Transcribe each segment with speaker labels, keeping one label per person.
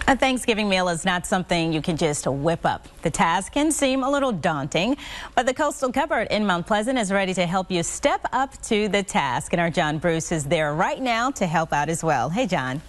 Speaker 1: A Thanksgiving meal is not something you can just whip up. The task can seem a little daunting, but the Coastal Cupboard in Mount Pleasant is ready to help you step up to the task. And our John Bruce is there right now to help out as well. Hey, John.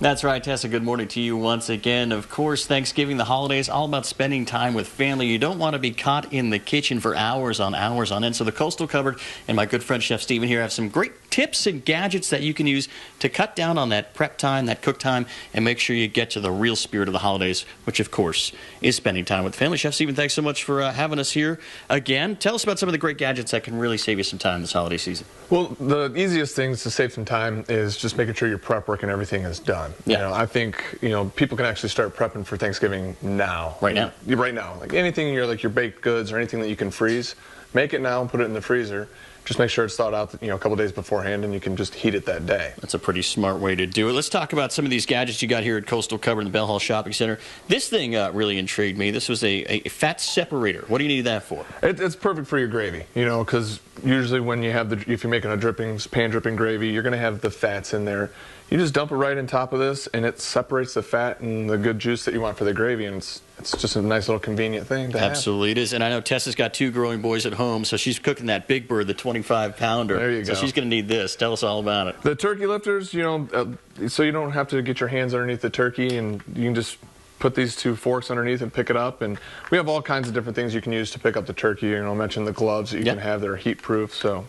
Speaker 2: That's right, Tessa. Good morning to you once again. Of course, Thanksgiving, the holidays, all about spending time with family. You don't want to be caught in the kitchen for hours on end. So the Coastal Cupboard and my good friend Chef Steven here have some great tips and gadgets that you can use to cut down on that prep time, that cook time, and make sure you get to the real spirit of the holidays, which, of course, is spending time with family. Chef Steven, thanks so much for having us here again. Tell us about some of the great gadgets that can really save you some time this holiday season.
Speaker 3: Well, the easiest things to save some time is just making sure your prep work and everything is done.
Speaker 2: Yeah.
Speaker 3: You know, I think, people can actually start prepping for Thanksgiving now.
Speaker 2: Right now.
Speaker 3: Right now. Like anything in your baked goods or anything that you can freeze, make it now and put it in the freezer. Just make sure it's thawed out, a couple days beforehand, and you can just heat it that day.
Speaker 2: That's a pretty smart way to do it. Let's talk about some of these gadgets you got here at Coastal Cupboard in the Bell Hall Shopping Center. This thing really intrigued me. This was a fat separator. What do you need that for?
Speaker 3: It's perfect for your gravy, because usually when you have if you're making a pan dripping gravy, you're going to have the fats in there. You just dump it right on top of this, and it separates the fat and the good juice that you want for the gravy, and it's just a nice little convenient thing to have.
Speaker 2: Absolutely it is. And I know Tessa's got 2 growing boys at home, so she's cooking that Big Bird, the 25-pounder.
Speaker 3: There you go.
Speaker 2: So she's going to need this. Tell us all about it.
Speaker 3: The turkey lifters, so you don't have to get your hands underneath the turkey, and you can just put these 2 forks underneath and pick it up. And we have all kinds of different things you can use to pick up the turkey. I mentioned the gloves that you can have that are heat-proof, so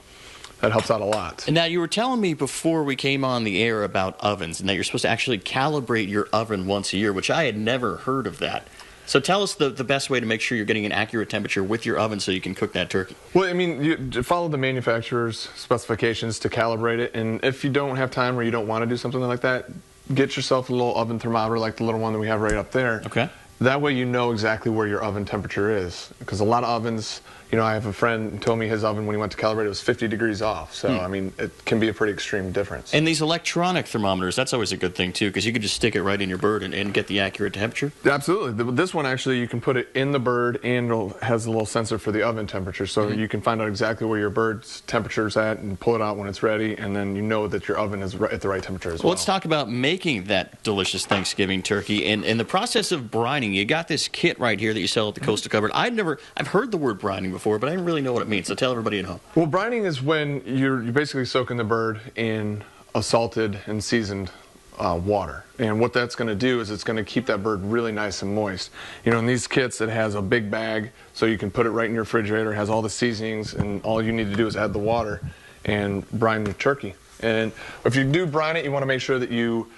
Speaker 3: that helps out a lot.
Speaker 2: And now, you were telling me before we came on the air about ovens, and that you're supposed to actually calibrate your oven once a year, which I had never heard of that. So tell us the best way to make sure you're getting an accurate temperature with your oven so you can cook that turkey.
Speaker 3: Well, you follow the manufacturer's specifications to calibrate it, and if you don't have time or you don't want to do something like that, get yourself a little oven thermometer like the little one that we have right up there.
Speaker 2: Okay.
Speaker 3: That way you know exactly where your oven temperature is, because a lot of ovens, I have a friend who told me his oven when he went to calibrate it was 50 degrees off. So, it can be a pretty extreme difference.
Speaker 2: And these electronic thermometers, that's always a good thing, too, because you could just stick it right in your bird and get the accurate temperature.
Speaker 3: Absolutely. This one, actually, you can put it in the bird, and it has a little sensor for the oven temperature. So you can find out exactly where your bird's temperature is at and pull it out when it's ready, and then you know that your oven is at the right temperature as well.
Speaker 2: Let's talk about making that delicious Thanksgiving turkey. And in the process of brining, you got this kit right here that you sell at the Coastal Cupboard. I've heard the word brining before, but I didn't really know what it means. So tell everybody at home.
Speaker 3: Well, brining is when you're basically soaking the bird in a salted and seasoned water. And what that's going to do is it's going to keep that bird really nice and moist. In these kits, it has a big bag, so you can put it right in your refrigerator. It has all the seasonings, and all you need to do is add the water and brine the turkey. And if you do brine it, you want to make sure that you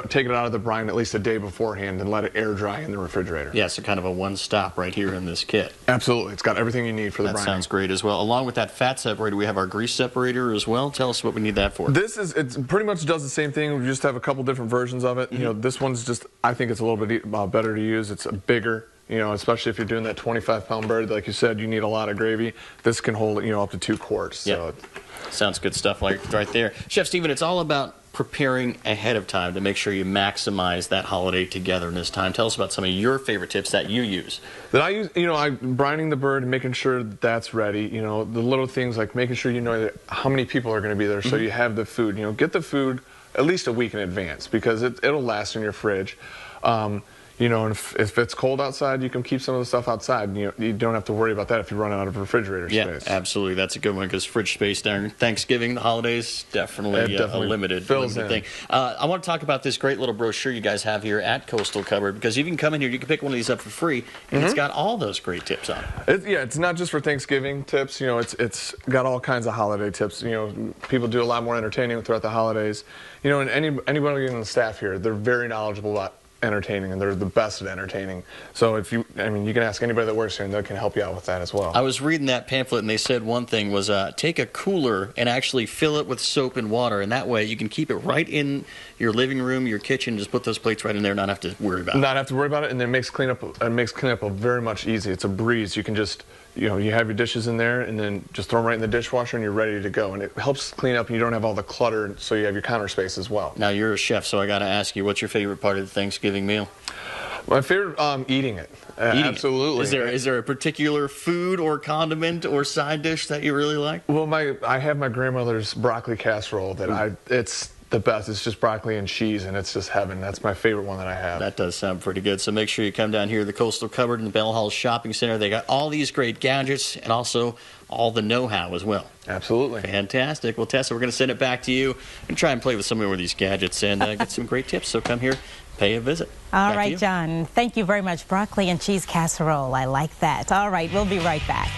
Speaker 3: take it out of the brine at least a day beforehand and let it air dry in the refrigerator.
Speaker 2: Yeah, so kind of a one-stop right here in this kit.
Speaker 3: Absolutely. It's got everything you need for the brining.
Speaker 2: That sounds great as well. Along with that fat separator, we have our grease separator as well. Tell us what we need that for.
Speaker 3: It pretty much does the same thing. We just have a couple different versions of it. This one's I think it's a little bit better to use. It's bigger. Especially if you're doing that 25-pound bird, like you said, you need a lot of gravy. This can hold, up to 2 quarts. So.
Speaker 2: Sounds good stuff right there. Chef Steven, it's all about preparing ahead of time to make sure you maximize that holiday togetherness time. Tell us about some of your favorite tips that you use.
Speaker 3: That I use, brining the bird and making sure that's ready. The little things like making sure that how many people are going to be there, so you have the food. Get the food at least a week in advance, because it'll last in your fridge. And if it's cold outside, you can keep some of the stuff outside. You don't have to worry about that if you run out of refrigerator space.
Speaker 2: Yeah, absolutely. That's a good one, because fridge space during Thanksgiving, the holidays, definitely a limited thing. I want to talk about this great little brochure you guys have here at Coastal Cupboard, because you can come in here, you can pick one of these up for free, and it's got all those great tips on it.
Speaker 3: It's not just for Thanksgiving tips. It's got all kinds of holiday tips. People do a lot more entertaining throughout the holidays. And anybody in the staff here, they're very knowledgeable about entertaining, and they're the best at entertaining. So you can ask anybody that works here, and they can help you out with that as well.
Speaker 2: I was reading that pamphlet, and they said one thing was take a cooler and actually fill it with soap and water, and that way you can keep it right in your living room, your kitchen. Just put those plates right in there, and not have to worry about it.
Speaker 3: Not have to worry about it, and it makes cleanup very much easy. It's a breeze. You can just you have your dishes in there, and then just throw them right in the dishwasher, and you're ready to go. And it helps clean up, and you don't have all the clutter, so you have your counter space as well.
Speaker 2: Now, you're a chef, so I got to ask you, what's your favorite part of the Thanksgiving meal?
Speaker 3: My favorite, eating it. Absolutely.
Speaker 2: Is there a particular food or condiment or side dish that you really like?
Speaker 3: Well, I have my grandmother's broccoli casserole that the best. It's just broccoli and cheese, and it's just heaven. That's my favorite one that I have.
Speaker 2: That does sound pretty good. So make sure you come down here to the Coastal Cupboard in the Bell Hall Shopping Center. They got all these great gadgets and also all the know-how as well.
Speaker 3: Absolutely.
Speaker 2: Fantastic. Well, Tessa, we're going to send it back to you and try and play with some more of these gadgets and get some great tips. So come here, pay a visit.
Speaker 1: All right, John. Thank you very much. Broccoli and cheese casserole. I like that. All right, we'll be right back.